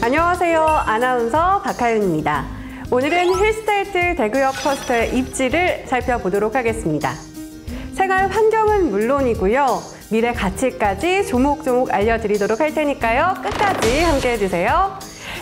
안녕하세요. 아나운서 박하윤입니다. 오늘은 힐스테이트 대구역 퍼스트의 입지를 살펴보도록 하겠습니다. 생활 환경은 물론이고요. 미래 가치까지 조목조목 알려드리도록 할 테니까요. 끝까지 함께해 주세요.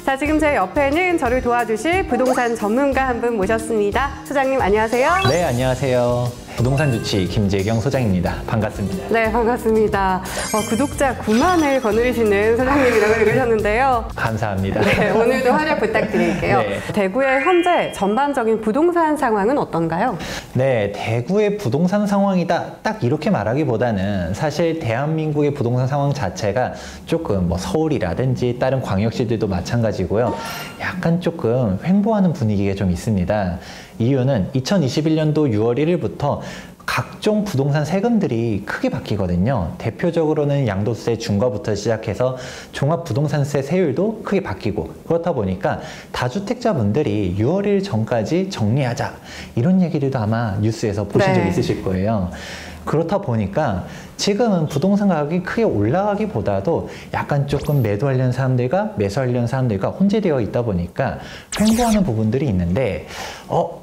자, 지금 제 옆에는 저를 도와주실 부동산 전문가 한 분 모셨습니다. 소장님 안녕하세요. 네, 안녕하세요. 부동산 주치 김재경 소장입니다. 반갑습니다. 네, 반갑습니다. 구독자 9만을 거느리시는 소장님이라고 들으셨는데요. 감사합니다. 네, 오늘도 활약 부탁드릴게요. 네. 대구의 현재 전반적인 부동산 상황은 어떤가요? 네, 대구의 부동산 상황이다. 딱 이렇게 말하기보다는 사실 대한민국의 부동산 상황 자체가 조금 서울이라든지 다른 광역시들도 마찬가지고요. 약간 조금 횡보하는 분위기가 좀 있습니다. 이유는 2021년도 6월 1일부터 각종 부동산 세금들이 크게 바뀌거든요. 대표적으로는 양도세 중과부터 시작해서 종합부동산세 세율도 크게 바뀌고, 그렇다 보니까 다주택자분들이 6월 1일 전까지 정리하자 이런 얘기들도 아마 뉴스에서 보신 적 있으실 거예요. 그렇다 보니까 지금은 부동산 가격이 크게 올라가기보다도 약간 조금 매도하려는 사람들과 매수하려는 사람들과 혼재되어 있다 보니까 횡보하는 부분들이 있는데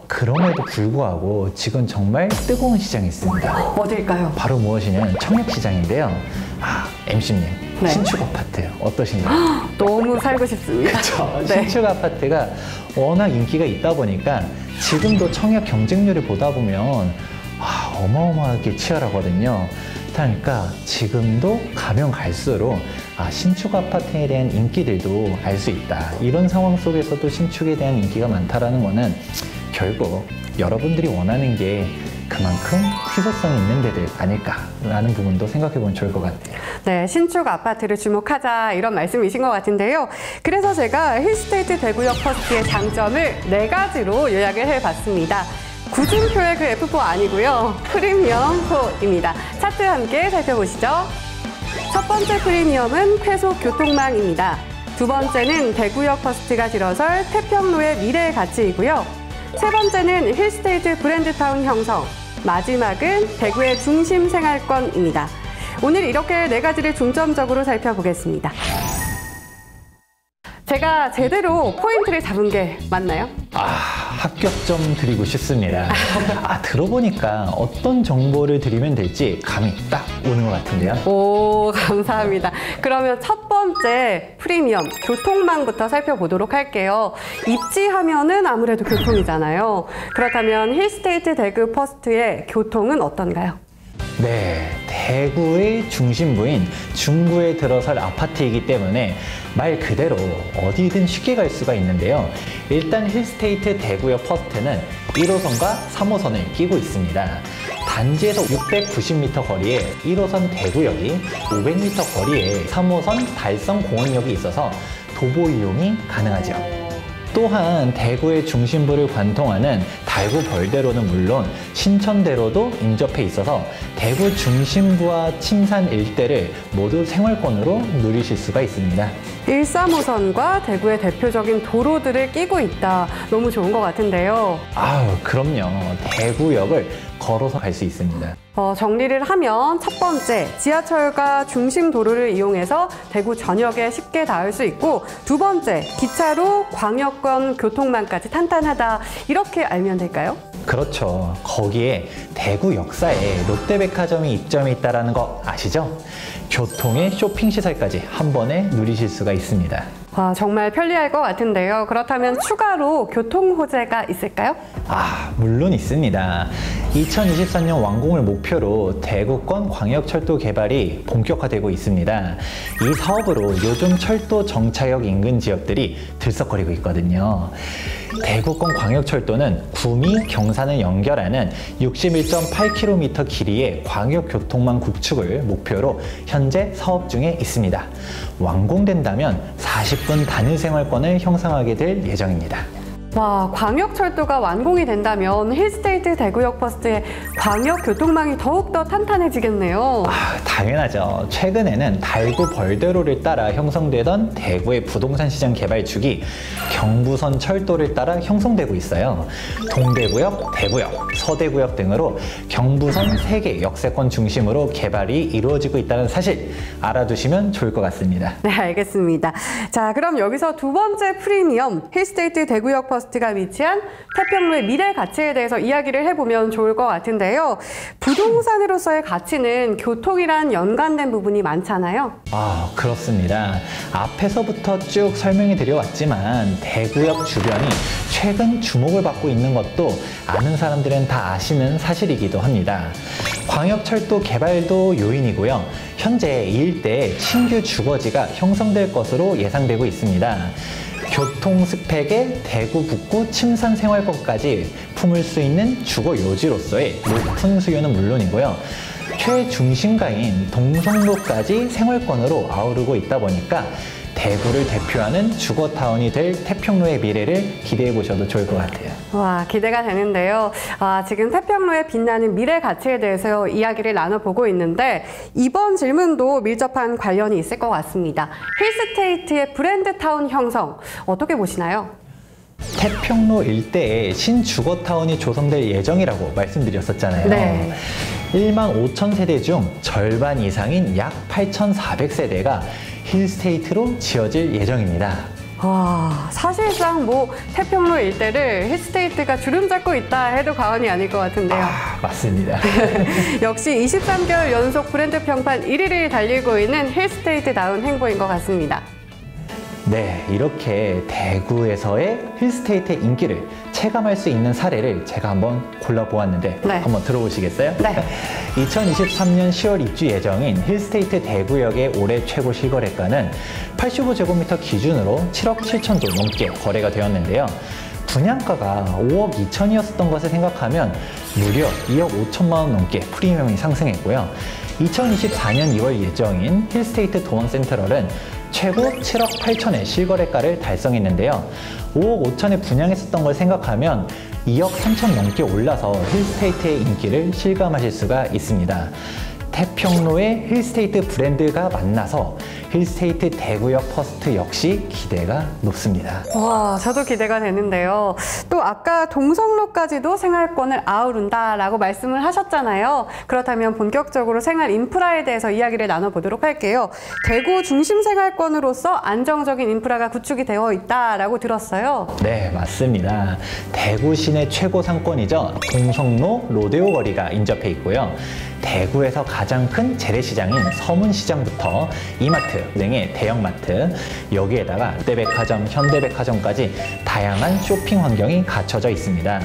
그럼에도 불구하고 지금 정말 뜨거운 시장이 있습니다. 어딜까요? 바로 무엇이냐면 청약시장인데요. MC님, 네. 신축 아파트 어떠신가요? 너무 살고 싶습니다. 그렇죠. 네. 신축 아파트가 워낙 인기가 있다 보니까 지금도 청약 경쟁률을 보다 보면 어마어마하게 치열하거든요. 그러니까 지금도 가면 갈수록 신축 아파트에 대한 인기들도 알 수 있다. 이런 상황 속에서도 신축에 대한 인기가 많다라는 거는 결국 여러분들이 원하는 게 그만큼 희소성이 있는 데들 아닐까라는 부분도 생각해보면 좋을 것 같아요. 네, 신축 아파트를 주목하자 이런 말씀이신 것 같은데요. 그래서 제가 힐스테이트 대구역 퍼스트의 장점을 4가지로 요약을 해봤습니다. 구준표의 그 F4 아니고요. 프리미엄4입니다. 차트 함께 살펴보시죠. 첫 번째 프리미엄은 쾌속 교통망입니다. 두 번째는 대구역 퍼스트가 들어설 태평로의 미래의 가치이고요. 세 번째는 힐스테이트 브랜드타운 형성. 마지막은 대구의 중심 생활권입니다. 오늘 이렇게 4가지를 중점적으로 살펴보겠습니다. 제가 제대로 포인트를 잡은 게 맞나요? 합격점 드리고 싶습니다. 들어보니까 어떤 정보를 드리면 될지 감이 딱 오는 것 같은데요. 오, 감사합니다. 그러면 첫 번째 프리미엄 교통망부터 살펴보도록 할게요. 입지하면은 아무래도 교통이잖아요. 그렇다면 힐스테이트 대구 퍼스트의 교통은 어떤가요? 네, 대구의 중심부인 중구에 들어설 아파트이기 때문에 말 그대로 어디든 쉽게 갈 수가 있는데요. 일단 힐스테이트 대구역 퍼스트는 1호선과 3호선을 끼고 있습니다. 단지에서 690m 거리에 1호선 대구역이, 500m 거리에 3호선 달성공원역이 있어서 도보 이용이 가능하죠. 또한 대구의 중심부를 관통하는 달구 벌대로는 물론 신천대로도 인접해 있어서 대구 중심부와 침산 일대를 모두 생활권으로 누리실 수가 있습니다. 1~3호선과 대구의 대표적인 도로들을 끼고 있다. 너무 좋은 것 같은데요. 그럼요. 대구역을 걸어서 갈 수 있습니다. 정리를 하면 첫 번째, 지하철과 중심 도로를 이용해서 대구 전역에 쉽게 닿을 수 있고, 두 번째, 기차로 광역권 교통망까지 탄탄하다. 이렇게 알면 될까요? 그렇죠. 거기에 대구 역사에 롯데백화점이 입점해 있다는 거 아시죠? 교통의 쇼핑시설까지 한 번에 누리실 수가 있습니다. 정말 편리할 것 같은데요. 그렇다면 추가로 교통 호재가 있을까요? 물론 있습니다. 2024년 완공을 목표로 대구권 광역철도 개발이 본격화되고 있습니다. 이 사업으로 요즘 철도 정차역 인근 지역들이 들썩거리고 있거든요. 대구권 광역철도는 구미, 경산을 연결하는 61.8km 길이의 광역교통망 구축을 목표로 현재 사업 중에 있습니다. 완공된다면 40분 단일 생활권을 형성하게 될 예정입니다. 와, 광역철도가 완공이 된다면 힐스테이트 대구역 퍼스트의 광역교통망이 더욱더 탄탄해지겠네요. 당연하죠. 최근에는 달구 벌대로를 따라 형성되던 대구의 부동산 시장 개발축이 경부선 철도를 따라 형성되고 있어요. 동대구역, 대구역, 서대구역 등으로 경부선 3개 역세권 중심으로 개발이 이루어지고 있다는 사실 알아두시면 좋을 것 같습니다. 네, 알겠습니다. 자, 그럼 여기서 두 번째 프리미엄 힐스테이트 대구역 퍼스트가 위치한 태평로의 미래 가치에 대해서 이야기를 해보면 좋을 것 같은데요. 부동산으로서의 가치는 교통이랑 연관된 부분이 많잖아요. 그렇습니다. 앞에서부터 쭉 설명해 드려왔지만 대구역 주변이 최근 주목을 받고 있는 것도 아는 사람들은 다 아시는 사실이기도 합니다. 광역철도 개발도 요인이고요. 현재 이 일대에 신규 주거지가 형성될 것으로 예상되고 있습니다. 교통 스펙의 대구 북구 침산 생활권까지 품을 수 있는 주거 요지로서의 높은 수요는 물론이고요. 최중심가인 동성로까지 생활권으로 아우르고 있다 보니까 대구를 대표하는 주거타운이 될 태평로의 미래를 기대해 보셔도 좋을 것 같아요. 와, 기대가 되는데요. 지금 태평로의 빛나는 미래 가치에 대해서 이야기를 나눠보고 있는데 이번 질문도 밀접한 관련이 있을 것 같습니다. 힐스테이트의 브랜드타운 형성 어떻게 보시나요? 태평로 일대에 신주거타운이 조성될 예정이라고 말씀드렸었잖아요. 네. 1만 5천 세대 중 절반 이상인 약 8,400세대가 힐스테이트로 지어질 예정입니다. 사실상 태평로 일대를 힐스테이트가 주름 잡고 있다 해도 과언이 아닐 것 같은데요. 맞습니다. 역시 23개월 연속 브랜드 평판 1위를 달리고 있는 힐스테이트다운 행보인 것 같습니다. 네, 이렇게 대구에서의 힐스테이트의 인기를 체감할 수 있는 사례를 제가 한번 골라보았는데 네. 한번 들어보시겠어요? 네. 2023년 10월 입주 예정인 힐스테이트 대구역의 올해 최고 실거래가는 85제곱미터 기준으로 7억 7천도 넘게 거래가 되었는데요. 분양가가 5억 2천이었던 것을 생각하면 무려 2억 5천만 원 넘게 프리미엄이 상승했고요. 2024년 2월 예정인 힐스테이트 도원센트럴은 최고 7억 8천의 실거래가를 달성했는데요. 5억 5천에 분양했었던 걸 생각하면 2억 3천 넘게 올라서 힐스테이트의 인기를 실감하실 수가 있습니다. 태평로의 힐스테이트 브랜드가 만나서 힐스테이트 대구역 퍼스트 역시 기대가 높습니다. 와, 저도 기대가 되는데요. 또 아까 동성로까지도 생활권을 아우른다라고 말씀을 하셨잖아요. 그렇다면 본격적으로 생활 인프라에 대해서 이야기를 나눠보도록 할게요. 대구 중심 생활권으로서 안정적인 인프라가 구축이 되어 있다라고 들었어요. 네, 맞습니다. 대구 시내 최고 상권이죠. 동성로 로데오 거리가 인접해 있고요. 대구에서 가장 큰 재래시장인 서문시장부터 이마트 등의 대형마트, 여기에다가 롯데백화점, 현대백화점까지 다양한 쇼핑 환경이 갖춰져 있습니다.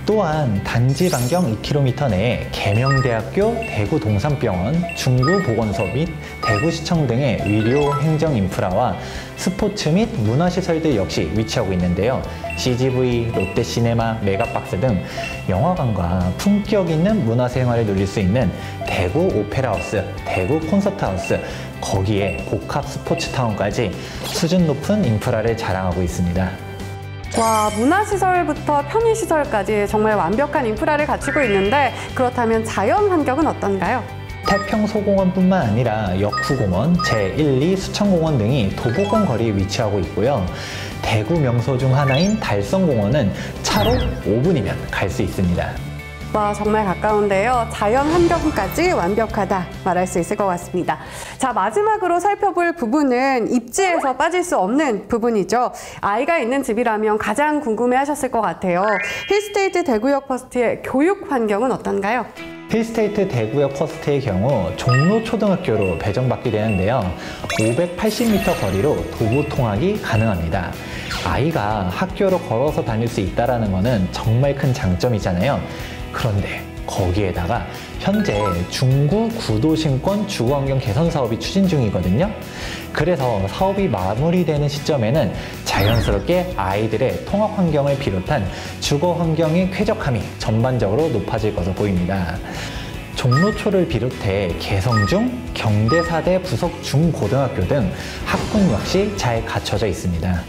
또한 단지 반경 2km 내에 계명대학교, 대구동산병원, 중구보건소 및 대구시청 등의 의료 행정 인프라와 스포츠 및 문화시설들 역시 위치하고 있는데요. CGV, 롯데시네마, 메가박스 등 영화관과 품격 있는 문화생활을 누릴 수 있는 대구 오페라하우스, 대구 콘서트하우스, 거기에 복합 스포츠타운까지 수준 높은 인프라를 자랑하고 있습니다. 와, 문화시설부터 편의시설까지 정말 완벽한 인프라를 갖추고 있는데 그렇다면 자연 환경은 어떤가요? 태평소공원뿐만 아니라 역후공원, 제1, 2 수천공원 등이 도보권 거리에 위치하고 있고요. 대구 명소 중 하나인 달성공원은 차로 5분이면 갈 수 있습니다. 와, 정말 가까운데요. 자연 환경까지 완벽하다 말할 수 있을 것 같습니다. 자, 마지막으로 살펴볼 부분은 입지에서 빠질 수 없는 부분이죠. 아이가 있는 집이라면 가장 궁금해하셨을 것 같아요. 힐스테이트 대구역 퍼스트의 교육 환경은 어떤가요? 힐스테이트 대구역 퍼스트의 경우 종로초등학교로 배정받게 되는데요. 580m 거리로 도보 통학이 가능합니다. 아이가 학교로 걸어서 다닐 수 있다는 것은 정말 큰 장점이잖아요. 그런데 거기에다가 현재 중구 구도심권 주거환경 개선 사업이 추진 중이거든요. 그래서 사업이 마무리되는 시점에는 자연스럽게 아이들의 통학 환경을 비롯한 주거 환경의 쾌적함이 전반적으로 높아질 것으로 보입니다. 종로초를 비롯해 개성중, 경대사대 부속 중고등학교 등 학군 역시 잘 갖춰져 있습니다.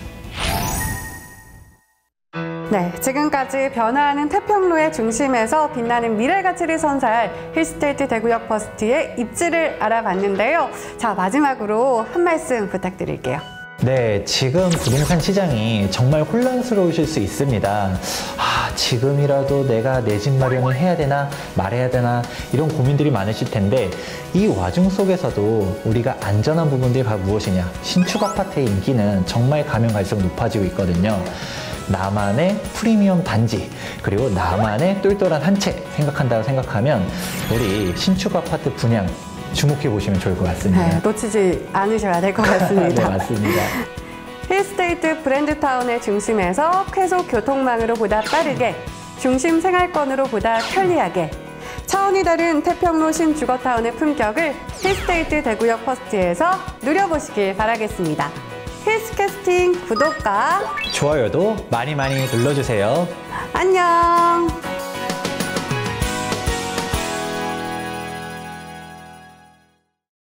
네, 지금까지 변화하는 태평로의 중심에서 빛나는 미래 가치를 선사할 힐스테이트 대구역 퍼스트의 입지를 알아봤는데요. 자, 마지막으로 한 말씀 부탁드릴게요. 네, 지금 부동산 시장이 정말 혼란스러우실 수 있습니다. 지금이라도 내가 내 집 마련을 해야 되나 말해야 되나 이런 고민들이 많으실 텐데 이 와중 속에서도 우리가 안전한 부분들이 바로 무엇이냐? 신축 아파트의 인기는 정말 가면 갈수록 높아지고 있거든요. 나만의 프리미엄 단지 그리고 나만의 똘똘한 한 채 생각한다고 생각하면 우리 신축 아파트 분양 주목해 보시면 좋을 것 같습니다. 네, 놓치지 않으셔야 될 것 같습니다. 네, 맞습니다. 힐스테이트 브랜드타운의 중심에서 쾌속 교통망으로 보다 빠르게, 중심 생활권으로 보다 편리하게, 차원이 다른 태평로 신주거타운의 품격을 힐스테이트 대구역 퍼스트에서 누려보시길 바라겠습니다. 힐스캐스팅 구독과 좋아요도 많이 많이 눌러주세요. 안녕!